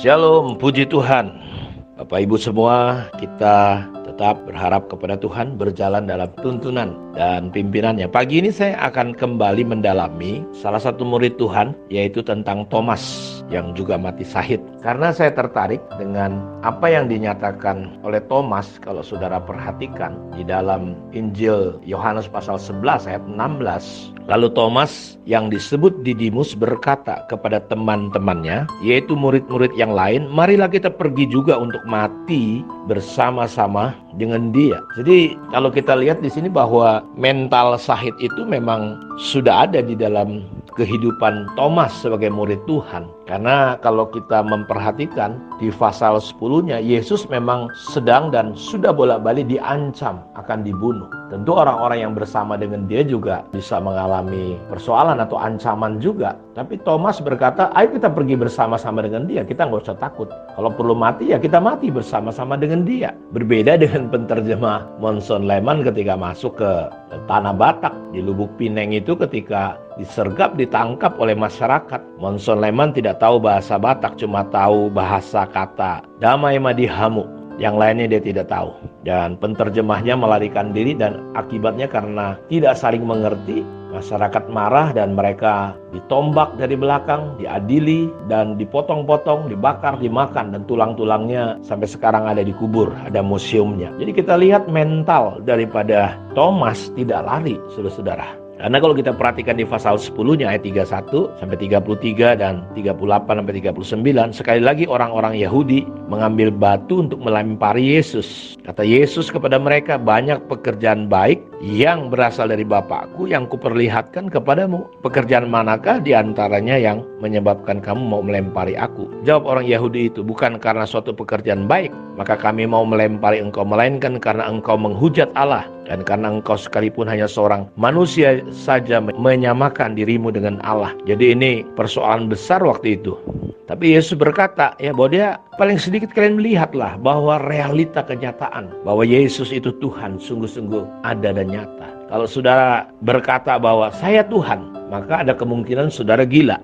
Shalom, puji Tuhan. Bapak Ibu semua, kita tetap berharap kepada Tuhan, berjalan dalam tuntunan dan pimpinannya. Pagi ini saya akan kembali mendalami salah satu murid Tuhan, yaitu tentang Thomas yang juga mati syahid. Karena saya tertarik dengan apa yang dinyatakan oleh Thomas, kalau saudara perhatikan di dalam Injil Yohanes pasal 11 ayat 16. Lalu Thomas yang disebut Didimus berkata kepada teman-temannya, yaitu murid-murid yang lain, marilah kita pergi juga untuk mati bersama-sama dengan dia. Jadi kalau kita lihat di sini bahwa mental syahid itu memang sudah ada di dalam kehidupan Thomas sebagai murid Tuhan. Karena kalau kita memperhatikan di pasal 10-nya, Yesus memang sedang dan sudah bolak-balik diancam akan dibunuh. Tentu orang-orang yang bersama dengan dia juga bisa mengalami persoalan atau ancaman juga. Tapi Thomas berkata, ayo kita pergi bersama-sama dengan dia, kita nggak usah takut. Kalau perlu mati ya kita mati bersama-sama dengan dia. Berbeda dengan penterjemah Monson Leman ketika masuk ke tanah Batak di Lubuk Pineng itu, ketika disergap, ditangkap oleh masyarakat. Monson Leman tidak tahu bahasa Batak, cuma tahu bahasa kata damai madihamu. Yang lainnya dia tidak tahu. Dan penterjemahnya melarikan diri, dan akibatnya karena tidak saling mengerti, masyarakat marah dan mereka ditombak dari belakang, diadili dan dipotong-potong, dibakar, dimakan, dan tulang-tulangnya sampai sekarang ada di kubur, ada museumnya. Jadi kita lihat mental daripada Thomas tidak lari, saudara-saudara. Karena kalau kita perhatikan di pasal 10-nya ayat 31 sampai 33 dan 38 sampai 39, sekali lagi orang-orang Yahudi mengambil batu untuk melempari Yesus. Kata Yesus kepada mereka, banyak pekerjaan baik yang berasal dari Bapakku yang kuperlihatkan kepadamu. Pekerjaan manakah di antaranya yang menyebabkan kamu mau melempari aku? Jawab orang Yahudi itu, bukan karena suatu pekerjaan baik maka kami mau melempari engkau, melainkan karena engkau menghujat Allah, dan karena engkau sekalipun hanya seorang manusia saja menyamakan dirimu dengan Allah. Jadi ini persoalan besar waktu itu. Tapi Yesus berkata, ya bahwa dia paling sedikit kalian melihatlah bahwa realita kenyataan bahwa Yesus itu Tuhan sungguh-sungguh ada dan nyata. Kalau saudara berkata bahwa saya Tuhan, maka ada kemungkinan saudara gila.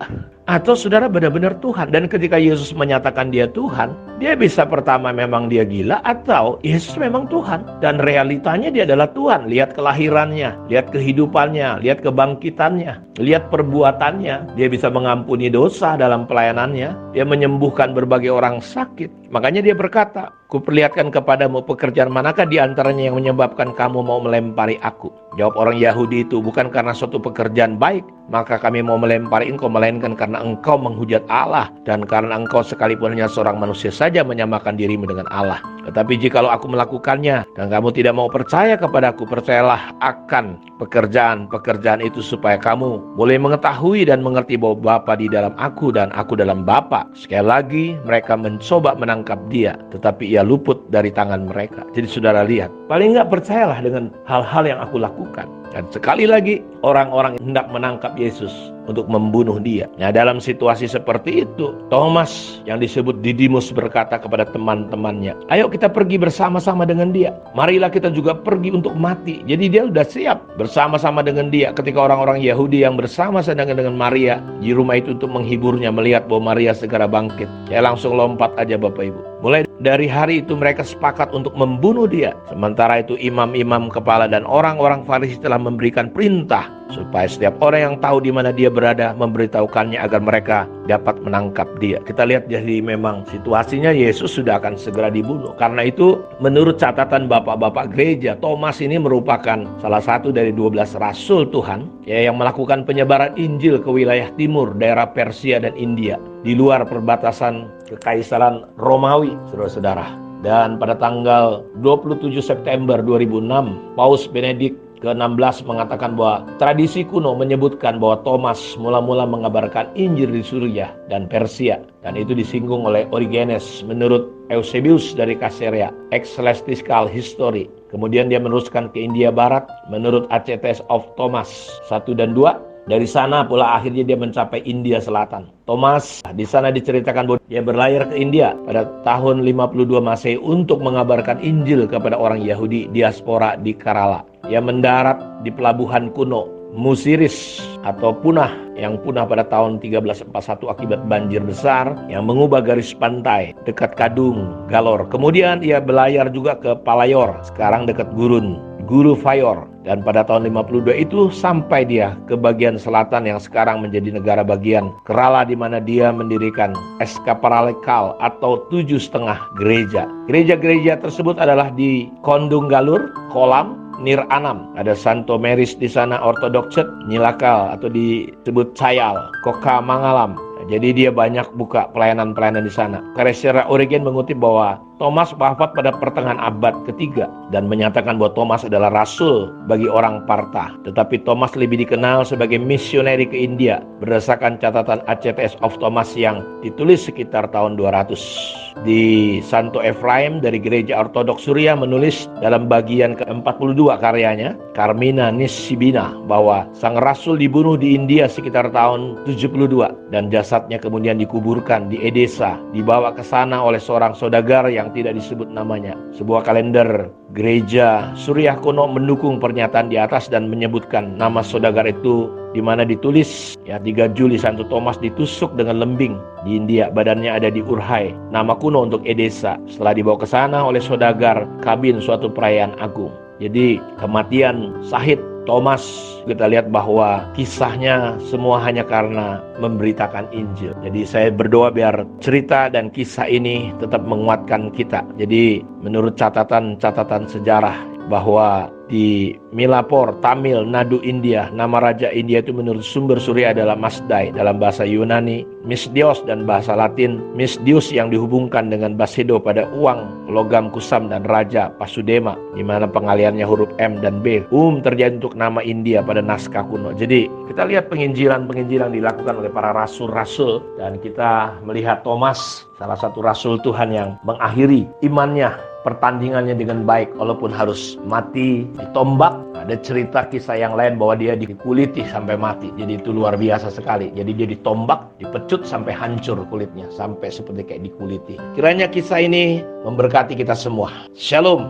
Atau saudara benar-benar Tuhan. Dan ketika Yesus menyatakan dia Tuhan, dia bisa pertama memang dia gila, atau Yesus memang Tuhan. Dan realitanya dia adalah Tuhan. Lihat kelahirannya, lihat kehidupannya, lihat kebangkitannya, lihat perbuatannya. Dia bisa mengampuni dosa dalam pelayanannya. Dia menyembuhkan berbagai orang sakit. Makanya dia berkata, kuperlihatkan kepadamu pekerjaan manakah di antaranya yang menyebabkan kamu mau melempari aku? Jawab orang Yahudi itu, bukan karena suatu pekerjaan baik maka kami mau melempari engkau, melainkan karena engkau menghujat Allah, dan karena engkau sekalipun hanya seorang manusia saja menyamakan dirimu dengan Allah. Tetapi jikalau aku melakukannya dan kamu tidak mau percaya kepadaku, percayalah akan pekerjaan itu supaya kamu boleh mengetahui dan mengerti bahwa Bapa di dalam aku dan aku dalam Bapa. Sekali lagi mereka mencoba menangkap dia, tetapi ia luput dari tangan mereka. Jadi saudara lihat, paling nggak percayalah dengan hal-hal yang aku lakukan. Dan sekali lagi orang-orang hendak menangkap Yesus untuk membunuh dia. Nah, dalam situasi seperti itu, Thomas yang disebut Didimus berkata kepada teman-temannya, ayo kita pergi bersama-sama dengan dia. Marilah kita juga pergi untuk mati. Jadi dia sudah siap bersama-sama dengan dia. Ketika orang-orang Yahudi yang bersama-sama dengan Maria di rumah itu untuk menghiburnya, melihat bahwa Maria segera bangkit, saya langsung lompat aja Bapak Ibu. Mulai dari hari itu mereka sepakat untuk membunuh dia. Sementara itu imam-imam kepala dan orang-orang Farisi telah memberikan perintah supaya setiap orang yang tahu di mana dia berada memberitahukannya agar mereka dapat menangkap dia. Kita lihat jadi memang situasinya Yesus sudah akan segera dibunuh. Karena itu menurut catatan bapak-bapak gereja, Thomas ini merupakan salah satu dari 12 rasul Tuhan yang melakukan penyebaran Injil ke wilayah timur, daerah Persia dan India, di luar perbatasan Kekaisaran Romawi, saudara-saudara. Dan pada tanggal 27 September 2006, Paus Benedikt ke-16 mengatakan bahwa tradisi kuno menyebutkan bahwa Thomas mula-mula mengabarkan Injil di Suriah dan Persia, dan itu disinggung oleh Origenes menurut Eusebius dari Caesarea, Ecclesiastical History. Kemudian dia meneruskan ke India Barat menurut Acts of Thomas 1 dan 2. Dari sana pula akhirnya dia mencapai India Selatan. Thomas di sana diceritakan bahwa dia berlayar ke India pada tahun 52 Masehi untuk mengabarkan Injil kepada orang Yahudi diaspora di Kerala. Ia mendarat di pelabuhan kuno Musiris atau punah, yang punah pada tahun 1341 akibat banjir besar yang mengubah garis pantai dekat Kadung, Galor. Kemudian ia belayar juga ke Palayor, sekarang dekat Gurun, Guru Fayor. Dan pada tahun 52 itu sampai dia ke bagian selatan yang sekarang menjadi negara bagian Kerala, di mana dia mendirikan Eskaparalekal atau 7,5 gereja. Gereja-gereja tersebut adalah di Kondung Galur, Kolam, Nir Anam, ada Santo Mary's di sana Orthodox Church, Nilakal atau disebut Cayal, Koka Mangalam. Jadi dia banyak buka pelayanan-pelayanan di sana. Karesera Origen mengutip bahwa Thomas wafat pada pertengahan abad ketiga dan menyatakan bahwa Thomas adalah rasul bagi orang Partha. Tetapi Thomas lebih dikenal sebagai misioneri ke India berdasarkan catatan ACTS of Thomas yang ditulis sekitar tahun 200. Di Santo Ephraim dari Gereja Ortodoks Suriah menulis dalam bagian ke-42 karyanya, Carmina Nisibina, bahwa sang rasul dibunuh di India sekitar tahun 72 dan jasadnya kemudian dikuburkan di Edesa, dibawa ke sana oleh seorang saudagar yang tidak disebut namanya. Sebuah kalender gereja Suriah kuno mendukung pernyataan di atas dan menyebutkan nama saudagar itu, di mana ditulis 3 Juli Santo Thomas ditusuk dengan lembing di India, badannya ada di Urhai, nama kuno untuk Edesa, setelah dibawa ke sana oleh saudagar kabin suatu perayaan agung. Jadi kematian Syahid Thomas, kita lihat bahwa kisahnya semua hanya karena memberitakan Injil. Jadi saya berdoa biar cerita dan kisah ini tetap menguatkan kita. Jadi menurut catatan sejarah bahwa di Milapur, Tamil Nadu, India, nama Raja India itu menurut sumber Surya adalah Masdai dalam bahasa Yunani, Misdios dan bahasa Latin Misdius yang dihubungkan dengan Basedo pada uang, logam kusam dan Raja Pasudema, di mana pengaliannya huruf M dan B terjadi untuk nama India pada naskah kuno. Jadi kita lihat penginjilan dilakukan oleh para rasul-rasul dan kita melihat Thomas, salah satu rasul Tuhan yang mengakhiri imannya, pertandingannya dengan baik walaupun harus mati ditombak. Ada cerita kisah yang lain bahwa dia dikuliti sampai mati. Jadi itu luar biasa sekali. Jadi dia ditombak, dipecut sampai hancur kulitnya, sampai seperti kayak dikuliti. Kiranya kisah ini memberkati kita semua. Shalom.